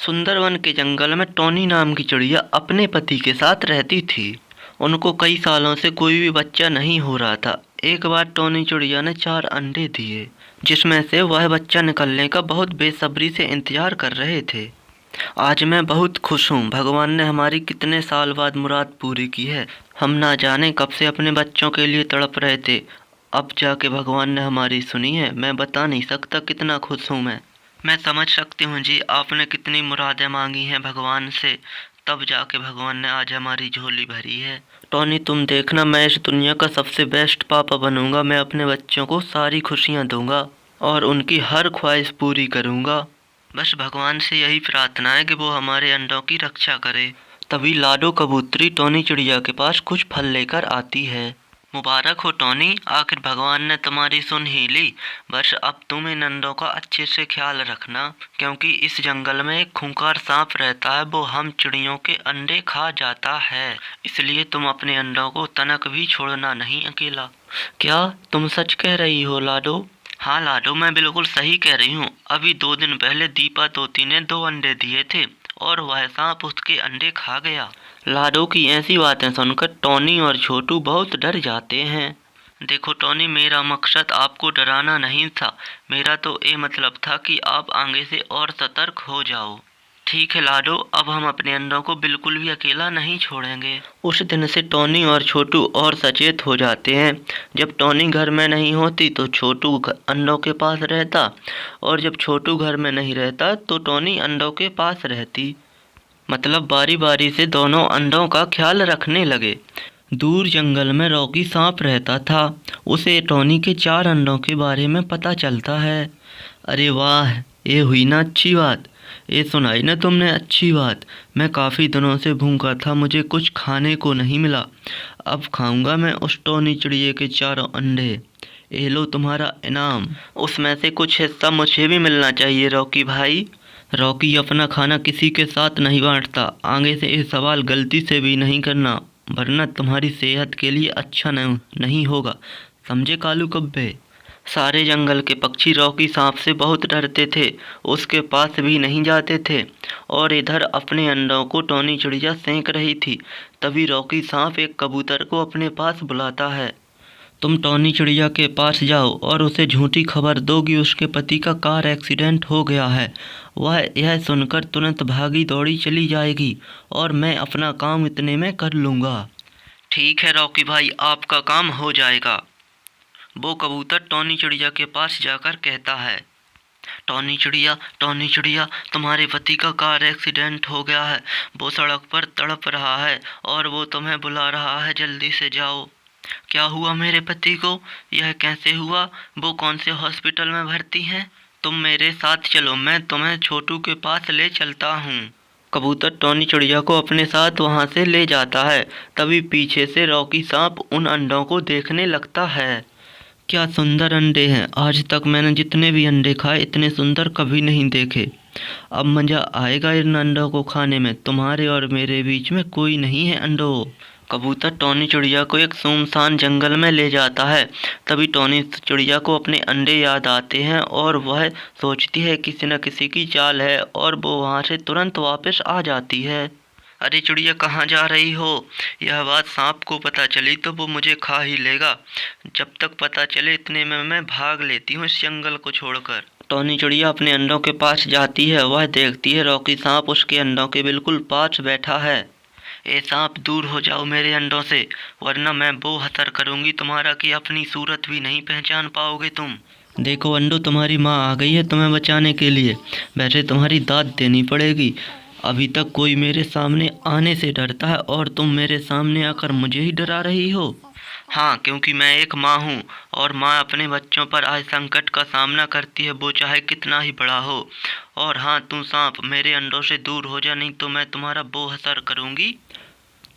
सुंदरवन के जंगल में टॉनी नाम की चिड़िया अपने पति के साथ रहती थी। उनको कई सालों से कोई भी बच्चा नहीं हो रहा था। एक बार टॉनी चिड़िया ने 4 अंडे दिए, जिसमें से वह बच्चा निकलने का बहुत बेसब्री से इंतजार कर रहे थे। आज मैं बहुत खुश हूँ, भगवान ने हमारी कितने साल बाद मुराद पूरी की है। हम ना जाने कब से अपने बच्चों के लिए तड़प रहे थे, अब जाके भगवान ने हमारी सुनी है। मैं बता नहीं सकता कितना खुश हूँ मैं समझ सकती हूँ जी, आपने कितनी मुरादें मांगी हैं भगवान से, तब जाके भगवान ने आज हमारी झोली भरी है। टॉनी, तुम देखना, मैं इस दुनिया का सबसे बेस्ट पापा बनूंगा। मैं अपने बच्चों को सारी खुशियाँ दूंगा और उनकी हर ख्वाहिश पूरी करूंगा। बस भगवान से यही प्रार्थना है कि वो हमारे अंडों की रक्षा करे। तभी लाडो कबूतरी टॉनी चिड़िया के पास कुछ फल लेकर आती है। मुबारक हो टॉनी, आखिर भगवान ने तुम्हारी सुन ही ली। बस अब तुम इन अंडों का अच्छे से ख्याल रखना, क्योंकि इस जंगल में एक खूंखार सांप रहता है, वो हम चिड़ियों के अंडे खा जाता है। इसलिए तुम अपने अंडों को तनक भी छोड़ना नहीं अकेला। क्या तुम सच कह रही हो लाडो? हाँ लाडो, मैं बिल्कुल सही कह रही हूँ। अभी 2 दिन पहले दीपा तोती ने 2 अंडे दिए थे और वह सांप उसके अंडे खा गया। लाडो की ऐसी बातें सुनकर टॉनी और छोटू बहुत डर जाते हैं। देखो टॉनी, मेरा मकसद आपको डराना नहीं था। मेरा तो ये मतलब था कि आप आगे से और सतर्क हो जाओ। ठीक है लाडो, अब हम अपने अंडों को बिल्कुल भी अकेला नहीं छोड़ेंगे। उस दिन से टॉनी और छोटू और सचेत हो जाते हैं। जब टॉनी घर में नहीं होती तो छोटू अंडों के पास रहता, और जब छोटू घर में नहीं रहता तो टॉनी अंडों के पास रहती। मतलब बारी बारी से दोनों अंडों का ख्याल रखने लगे। दूर जंगल में रॉकी सांप रहता था। उसे टॉनी के 4 अंडों के बारे में पता चलता है। अरे वाह, ये हुई ना अच्छी बात, ये सुनाई ना तुमने अच्छी बात। मैं काफ़ी दिनों से भूखा था, मुझे कुछ खाने को नहीं मिला। अब खाऊंगा मैं उस टॉनी चिड़िए के 4 अंडे। ये लो तुम्हारा इनाम। उसमें से कुछ हिस्सा मुझे भी मिलना चाहिए रॉकी भाई। रॉकी अपना खाना किसी के साथ नहीं बांटता। आगे से ये सवाल गलती से भी नहीं करना, वरना तुम्हारी सेहत के लिए अच्छा नहीं होगा, समझे कालू कब्बे? सारे जंगल के पक्षी रॉकी सांप से बहुत डरते थे, उसके पास भी नहीं जाते थे। और इधर अपने अंडों को टॉनी चिड़िया सेंक रही थी। तभी रॉकी सांप एक कबूतर को अपने पास बुलाता है। तुम टॉनी चिड़िया के पास जाओ और उसे झूठी खबर दो कि उसके पति का कार एक्सीडेंट हो गया है। वह यह सुनकर तुरंत भागी दौड़ी चली जाएगी और मैं अपना काम इतने में कर लूँगा। ठीक है रॉकी भाई, आपका काम हो जाएगा। वो कबूतर टॉनी चिड़िया के पास जाकर कहता है, टॉनी चिड़िया, तुम्हारे पति का कार एक्सीडेंट हो गया है। वो सड़क पर तड़प रहा है और वो तुम्हें बुला रहा है, जल्दी से जाओ। क्या हुआ मेरे पति को? यह कैसे हुआ? वो कौन से हॉस्पिटल में भर्ती हैं? तुम मेरे साथ चलो, मैं तुम्हें छोटू के पास ले चलता हूँ। कबूतर टॉनी चिड़िया को अपने साथ वहाँ से ले जाता है। तभी पीछे से रॉकी सांप उन अंडों को देखने लगता है। क्या सुंदर अंडे हैं! आज तक मैंने जितने भी अंडे खाए इतने सुंदर कभी नहीं देखे। अब मज़ा आएगा इन अंडों को खाने में। तुम्हारे और मेरे बीच में कोई नहीं है अंडों। कबूतर टॉनी चिड़िया को एक सुनसान जंगल में ले जाता है। तभी टॉनी चिड़िया को अपने अंडे याद आते हैं और वह सोचती है किसी न किसी की चाल है, और वो वहाँ से तुरंत वापस आ जाती है। अरे चिड़िया, कहाँ जा रही हो? यह बात सांप को पता चली तो वो मुझे खा ही लेगा। जब तक पता चले इतने में मैं भाग लेती हूँ इस जंगल को छोड़कर। टॉनी चिड़िया अपने अंडों के पास जाती है। वह देखती है रॉकी सांप उसके अंडों के बिल्कुल पास बैठा है। ए सांप, दूर हो जाओ मेरे अंडों से, वरना मैं वो असर करूँगी तुम्हारा कि अपनी सूरत भी नहीं पहचान पाओगे तुम। देखो अंडो, तुम्हारी माँ आ गई है तुम्हें बचाने के लिए। वैसे तुम्हारी दाद देनी पड़ेगी। अभी तक कोई मेरे सामने आने से डरता है और तुम मेरे सामने आकर मुझे ही डरा रही हो। हाँ, क्योंकि मैं एक माँ हूँ और माँ अपने बच्चों पर आए संकट का सामना करती है, वो चाहे कितना ही बड़ा हो। और हाँ, तू सांप, मेरे अंडों से दूर हो जा, नहीं तो मैं तुम्हारा वो असर करूँगी।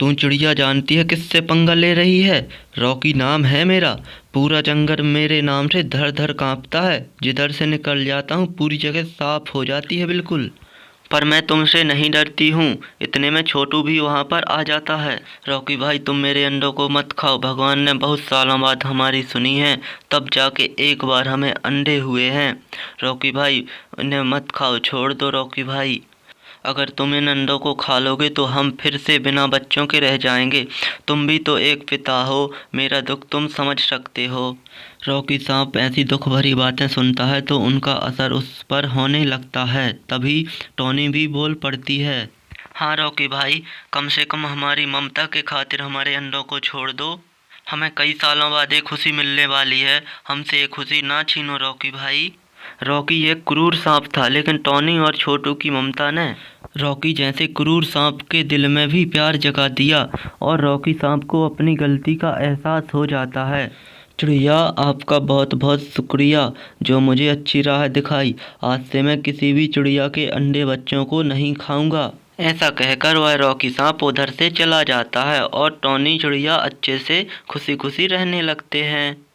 तू चिड़िया जानती है किससे पंगा ले रही है? रॉकी नाम है मेरा। पूरा जंगल मेरे नाम से धर धर काँपता है। जिधर से निकल जाता हूँ पूरी जगह साफ हो जाती है बिल्कुल। पर मैं तुमसे नहीं डरती हूँ। इतने में छोटू भी वहाँ पर आ जाता है। रॉकी भाई, तुम मेरे अंडों को मत खाओ, भगवान ने बहुत सालों बाद हमारी सुनी है, तब जाके एक बार हमें अंडे हुए हैं। रॉकी भाई, इन्हें मत खाओ, छोड़ दो रॉकी भाई। अगर तुम इन अंडों को खा लोगे तो हम फिर से बिना बच्चों के रह जाएंगे। तुम भी तो एक पिता हो, मेरा दुख तुम समझ सकते हो। रॉकी सांप ऐसी दुख भरी बातें सुनता है तो उनका असर उस पर होने लगता है। तभी टॉनी भी बोल पड़ती है। हाँ रॉकी भाई, कम से कम हमारी ममता के खातिर हमारे अंडों को छोड़ दो। हमें कई सालों बाद एक खुशी मिलने वाली है, हमसे ये खुशी ना छीनो रॉकी भाई। रॉकी एक क्रूर सांप था, लेकिन टॉनी और छोटू की ममता ने रॉकी जैसे क्रूर सांप के दिल में भी प्यार जगा दिया और रॉकी सांप को अपनी गलती का एहसास हो जाता है। चिड़िया, आपका बहुत बहुत शुक्रिया जो मुझे अच्छी राह दिखाई। आज से मैं किसी भी चिड़िया के अंडे बच्चों को नहीं खाऊंगा। ऐसा कहकर वह रॉकी सांप उधर से चला जाता है और टॉनी चिड़िया अच्छे से खुशी खुशी रहने लगते हैं।